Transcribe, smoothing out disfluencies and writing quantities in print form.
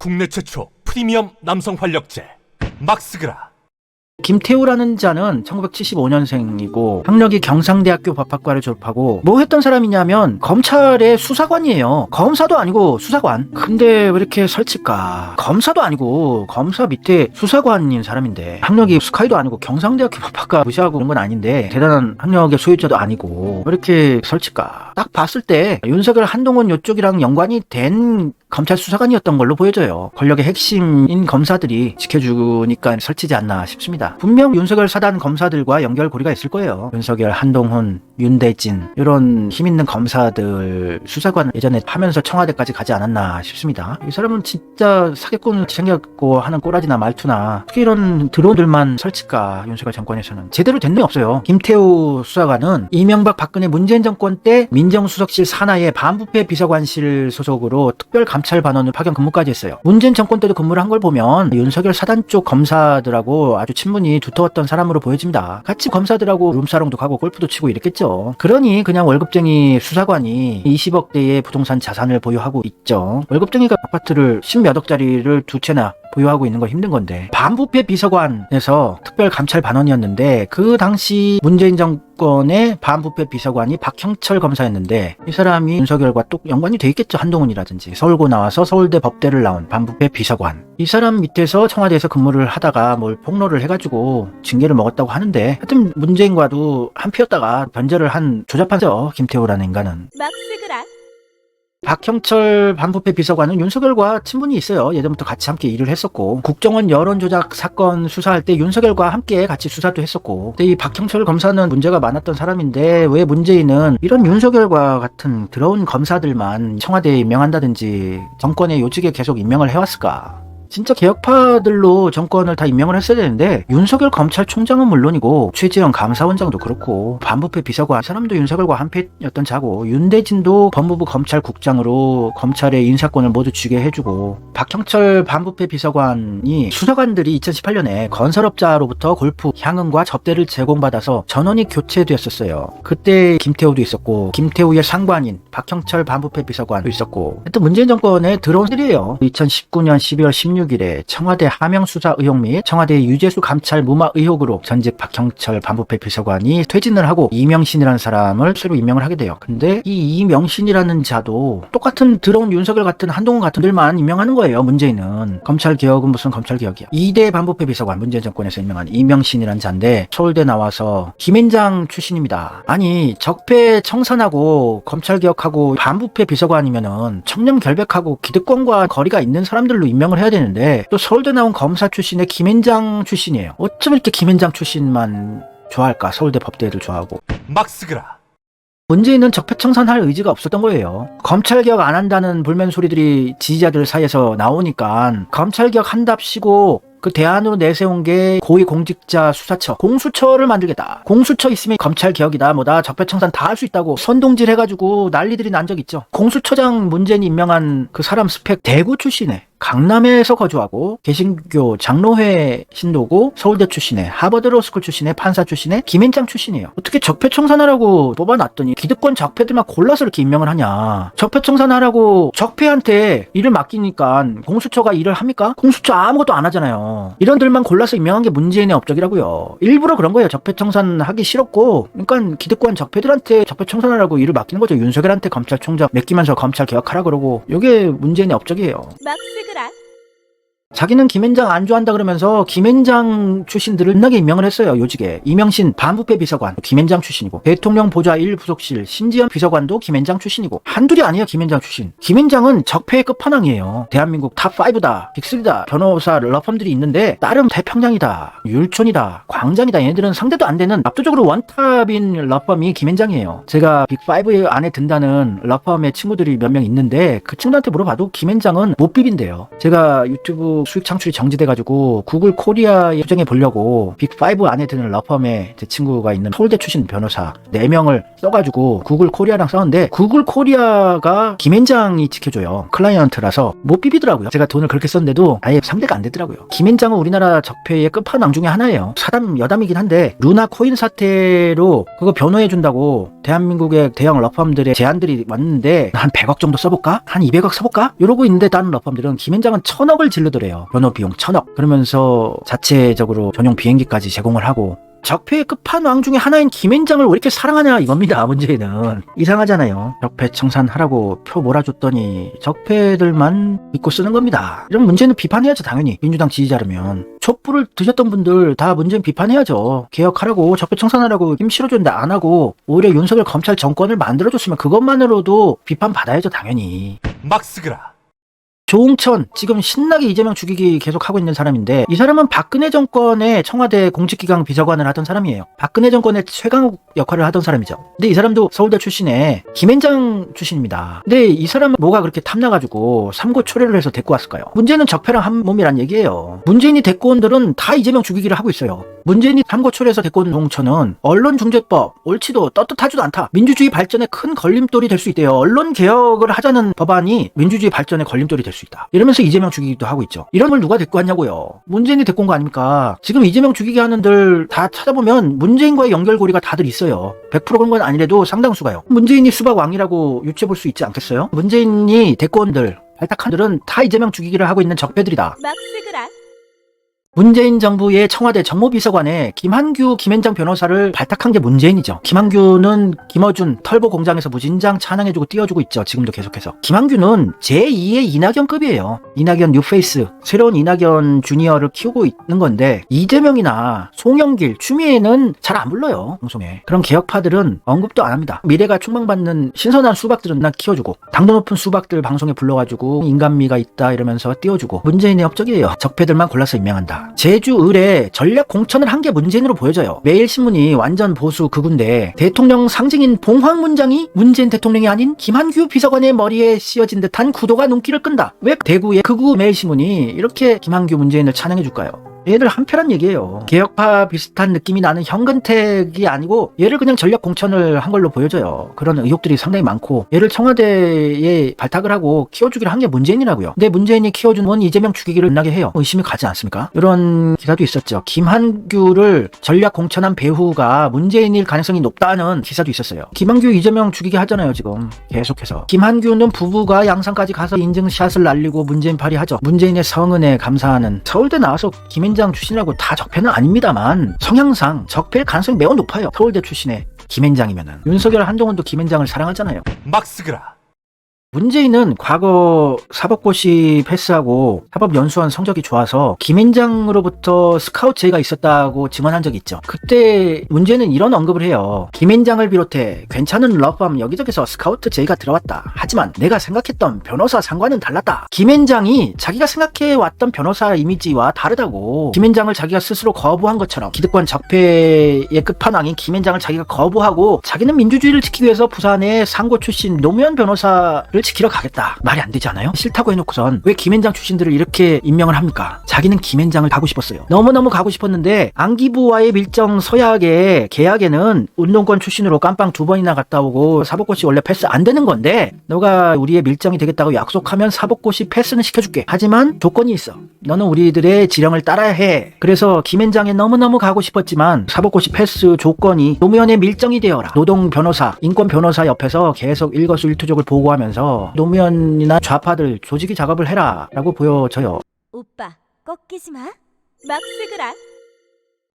국내 최초 프리미엄 남성 활력제 막스그라. 김태우라는 자는 1975년생이고 학력이 경상대학교 법학과를 졸업하고 뭐 했던 사람이냐면 검찰의 수사관이에요. 검사도 아니고 수사관. 근데 왜 이렇게 설칠까? 검사도 아니고 검사 밑에 수사관인 사람인데 학력이 스카이도 아니고 경상대학교 법학과 무시하고 그런 건 아닌데 대단한 학력의 소유자도 아니고 왜 이렇게 설칠까? 딱 봤을 때 윤석열, 한동훈 요쪽이랑 연관이 된 검찰 수사관이었던 걸로 보여져요. 권력의 핵심인 검사들이 지켜주니까 설치지 않나 싶습니다. 분명 윤석열 사단 검사들과 연결고리가 있을 거예요. 윤석열, 한동훈, 윤대진 이런 힘있는 검사들 수사관 예전에 하면서 청와대까지 가지 않았나 싶습니다. 이 사람은 진짜 사기꾼을 생겼고 하는 꼬라지나 말투나 어떻게 이런 드론들만 설칠까. 윤석열 정권에서는 제대로 된 게 없어요. 김태우 수사관은 이명박 박근혜 문재인 정권 때 민정수석실 산하의 반부패 비서관실 소속으로 특별 감찰반원을 파견 근무까지 했어요. 문재인 정권 때도 근무를 한 걸 보면 윤석열 사단 쪽 검사들하고 아주 친분이 두터웠던 사람으로 보여집니다. 같이 검사들하고 룸사롱도 가고 골프도 치고 이랬겠죠. 그러니 그냥 월급쟁이 수사관이 20억대의 부동산 자산을 보유하고 있죠. 월급쟁이가 아파트를 10몇 억짜리를 두 채나 보유하고 있는 건 힘든 건데 반부패 비서관에서 특별 감찰 반원이었는데 그 당시 문재인 정권의 반부패 비서관이 박형철 검사였는데 이 사람이 윤석열과 또 연관이 돼 있겠죠. 한동훈이라든지 서울고 나와서 서울대 법대를 나온 반부패 비서관 이 사람 밑에서 청와대에서 근무를 하다가 뭘 폭로를 해가지고 징계를 먹었다고 하는데 하여튼 문재인과도 한피였다가 변절을 한 조잡하죠. 김태우라는 인간은. 막스그라. 박형철 반부패 비서관은 윤석열과 친분이 있어요. 예전부터 같이 함께 일을 했었고 국정원 여론조작 사건 수사할 때 윤석열과 함께 같이 수사도 했었고 근데 이 박형철 검사는 문제가 많았던 사람인데 왜 문재인은 이런 윤석열과 같은 더러운 검사들만 청와대에 임명한다든지 정권의 요직에 계속 임명을 해왔을까? 진짜 개혁파들로 정권을 다 임명을 했어야 되는데 윤석열 검찰총장은 물론이고 최재형 감사원장도 그렇고 반부패 비서관 사람도 윤석열과 한패였던 자고 윤대진도 법무부 검찰국장으로 검찰의 인사권을 모두 쥐게 해주고 박형철 반부패 비서관이 수사관들이 2018년에 건설업자로부터 골프, 향응과 접대를 제공받아서 전원이 교체되었었어요. 그때 김태우도 있었고 김태우의 상관인 박형철 반부패 비서관도 있었고 하여튼 문재인 정권의 들어온 일이에요. 2019년 12월 16일에 청와대 하명수사 의혹 및 청와대 유재수 감찰 무마 의혹으로 전직 박형철 반부패 비서관이 퇴진을 하고 이명신이라는 사람을 새로 임명을 하게 돼요. 근데 이 이명신이라는 자도 똑같은 들어온 윤석열 같은 한동훈 같은 들만 임명하는 거예요. 문재인은. 검찰개혁은 무슨 검찰개혁이야. 2대 반부패 비서관 문재인 정권에서 임명한 이명신이라는 자인데 서울대 나와서 김앤장 출신입니다. 아니 적폐 청산하고 검찰개혁하고 반부패 비서관이면은 청렴 결백하고 기득권과 거리가 있는 사람들로 임명을 해야 되는데 또 서울대 나온 검사 출신의 김앤장 출신이에요. 어쩜 이렇게 김앤장 출신만 좋아할까? 서울대 법대를 좋아하고. 막스그라. 문재인은 적폐청산할 의지가 없었던 거예요. 검찰개혁 안 한다는 불면 소리들이 지지자들 사이에서 나오니까 검찰개혁 한답시고 그 대안으로 내세운 게 고위공직자 수사처, 공수처를 만들겠다. 공수처 있으면 검찰개혁이다 뭐다 적폐청산 다 할 수 있다고 선동질 해가지고 난리들이 난 적 있죠. 공수처장 문재인이 임명한 그 사람 스펙 대구 출신에 강남에서 거주하고 개신교 장로회 신도고 서울대 출신의 하버드 로스쿨 출신의 판사 출신의 김앤장 출신이에요. 어떻게 적폐청산하라고 뽑아놨더니 기득권 적폐들만 골라서 이렇게 임명을 하냐. 적폐청산하라고 적폐한테 일을 맡기니까 공수처가 일을 합니까? 공수처 아무것도 안 하잖아요. 이런들만 골라서 임명한 게 문재인의 업적이라고요. 일부러 그런 거예요. 적폐청산하기 싫었고 그러니까 기득권 적폐들한테 적폐청산하라고 일을 맡기는 거죠. 윤석열한테 검찰총장 맡기면서 검찰 개혁하라 그러고 이게 문재인의 업적이에요. 막스그라. 자기는 김앤장 안 좋아한다 그러면서 김앤장 출신들을 끝나게 임명을 했어요. 요직에. 이명신 반부패 비서관 김앤장 출신이고 대통령 보좌 1부속실 신지연 비서관도 김앤장 출신이고 한둘이 아니에요. 김앤장 출신. 김앤장은 적폐의 끝판왕이에요. 대한민국 탑5다 빅3다 변호사 러펌들이 있는데 나름 태평양이다 율촌이다 광장이다 얘네들은 상대도 안 되는 압도적으로 원탑인 러펌이 김앤장이에요. 제가 빅5 안에 든다는 러펌의 친구들이 몇 명 있는데 그 친구들한테 물어봐도 김앤장은 못 비빈대요. 제가 유튜브 유튜브 수익 창출이 정지돼가지고 구글 코리아에 수정해 보려고 빅5 안에 드는 러펌에 제 친구가 있는 서울대 출신 변호사 4명을 써가지고 구글 코리아랑 싸웠는데 구글 코리아가 김앤장이 지켜줘요. 클라이언트라서 못 비비더라고요. 제가 돈을 그렇게 썼는데도 아예 상대가 안 되더라고요. 김앤장은 우리나라 적폐의 끝판왕 중에 하나예요. 사람 여담이긴 한데 루나 코인 사태로 그거 변호해준다고 대한민국의 대형 러펌들의 제안들이 왔는데 한 100억 정도 써볼까? 한 200억 써볼까? 이러고 있는데 다른 러펌들은 김앤장은 1000억을 질르더래요. 변호 비용 1000억. 그러면서 자체적으로 전용 비행기까지 제공을 하고 적폐의 끝판왕 중에 하나인 김앤장을 왜 이렇게 사랑하냐 이겁니다. 문제는 이상하잖아요. 적폐 청산하라고 표 몰아줬더니 적폐들만 믿고 쓰는 겁니다. 이런 문제는 비판해야죠. 당연히 민주당 지지자라면. 촛불을 드셨던 분들 다 문제는 비판해야죠. 개혁하라고 적폐 청산하라고 힘 실어줬는데 안 하고 오히려 윤석열 검찰 정권을 만들어줬으면 그것만으로도 비판받아야죠. 당연히. 막 쓰그라. 조응천 지금 신나게 이재명 죽이기 계속 하고 있는 사람인데 이 사람은 박근혜 정권의 청와대 공직기강 비서관을 하던 사람이에요. 박근혜 정권의 최강욱 역할을 하던 사람이죠. 근데 이 사람도 서울대 출신의 김앤장 출신입니다. 근데 이 사람은 뭐가 그렇게 탐나가지고 삼고 초래를 해서 데리고 왔을까요? 문재인은 적폐랑 한 몸이란 얘기예요. 문재인이 데리고 온들은 다 이재명 죽이기를 하고 있어요. 문재인이 삼고 초래해서 데리고 온 조응천은 언론중재법 옳지도 떳떳하지도 않다. 민주주의 발전에 큰 걸림돌이 될 수 있대요. 언론 개혁을 하자는 법안이 민주주의 발전에 걸림돌이 될 수 있다. 이러면서 이재명 죽이기도 하고 있죠. 이런 걸 누가 데리고 왔냐고요. 문재인이 데리고 온 거 아닙니까? 지금 이재명 죽이기 하는들 다 찾아보면 문재인과의 연결고리가 다들 있어요. 100% 그런 건 아니래도 상당수가요. 문재인이 수박왕이라고 유추해볼 수 있지 않겠어요? 문재인이 데리고 온들 발탁한들은 다 이재명 죽이기를 하고 있는 적폐들이다. 막 쓰그라. 문재인 정부의 청와대 정무비서관에 김한규, 김앤장 변호사를 발탁한 게 문재인이죠. 김한규는 김어준 털보 공장에서 무진장 찬양해주고 띄워주고 있죠. 지금도 계속해서. 김한규는 제2의 이낙연급이에요. 이낙연 뉴페이스, 새로운 이낙연 주니어를 키우고 있는 건데 이재명이나 송영길, 추미애는 잘 안 불러요. 방송에. 그런 개혁파들은 언급도 안 합니다. 미래가 촉망받는 신선한 수박들은 나 키워주고 당도 높은 수박들 방송에 불러가지고 인간미가 있다 이러면서 띄워주고 문재인의 업적이에요. 적폐들만 골라서 임명한다. 제주 을에 전략 공천을 한 게 문재인으로 보여져요. 매일신문이 완전 보수 극우인데 대통령 상징인 봉황 문장이 문재인 대통령이 아닌 김한규 비서관의 머리에 씌어진 듯한 구도가 눈길을 끈다. 왜 대구의 극우 매일신문이 이렇게 김한규 문재인을 찬양해 줄까요? 얘들 한편한 얘기예요. 개혁파 비슷한 느낌이 나는 현근택이 아니고 얘를 그냥 전략 공천을 한 걸로 보여져요. 그런 의혹들이 상당히 많고 얘를 청와대에 발탁을 하고 키워주기를 한 게 문재인이라고요. 근데 문재인이 키워준 건 이재명 죽이기를 나게 해요. 의심이 가지 않습니까? 이런 기사도 있었죠. 김한규를 전략 공천한 배후가 문재인일 가능성이 높다는 기사도 있었어요. 김한규 이재명 죽이기 하잖아요. 지금 계속해서. 김한규는 부부가 양산까지 가서 인증샷을 날리고 문재인 발휘하죠. 문재인의 성은에 감사하는. 서울대 나와서 김앤장 출신이라고 다 적폐는 아닙니다만 성향상 적폐일 가능성이 매우 높아요. 서울대 출신의 김앤장이면은. 윤석열 한동훈도 김앤장을 사랑하잖아요. 막 쓰그라. 문재인은 과거 사법고시 패스하고 사법연수원 성적이 좋아서 김앤장으로부터 스카우트 제의가 있었다고 증언한 적이 있죠. 그때 문재인은 이런 언급을 해요. 김앤장을 비롯해 괜찮은 러펌 여기저기서 스카우트 제의가 들어왔다. 하지만 내가 생각했던 변호사 상과는 달랐다. 김앤장이 자기가 생각해왔던 변호사 이미지와 다르다고. 김앤장을 자기가 스스로 거부한 것처럼 기득권 적폐의 끝판왕인 김앤장을 자기가 거부하고 자기는 민주주의를 지키기 위해서 부산의 상고 출신 노무현 변호사를 지키러 가겠다. 말이 안 되지 않아요? 싫다고 해놓고선 왜 김앤장 출신들을 이렇게 임명을 합니까? 자기는 김앤장을 가고 싶었어요. 너무너무 가고 싶었는데 안기부와의 밀정 서약에 계약에는 운동권 출신으로 깜빵 2번이나 갔다 오고 사법고시 원래 패스 안 되는 건데 너가 우리의 밀정이 되겠다고 약속하면 사법고시 패스는 시켜줄게. 하지만 조건이 있어. 너는 우리들의 지령을 따라야 해. 그래서 김앤장에 너무너무 가고 싶었지만 사법고시 패스 조건이 노무현의 밀정이 되어라. 노동 변호사, 인권 변호사 옆에서 계속 일거수일투족을 보고하면서 노무현이나 좌파들 조직이 작업을 해라 라고 보여져요. 오빠 꺾이지 마. 막 쓰그라.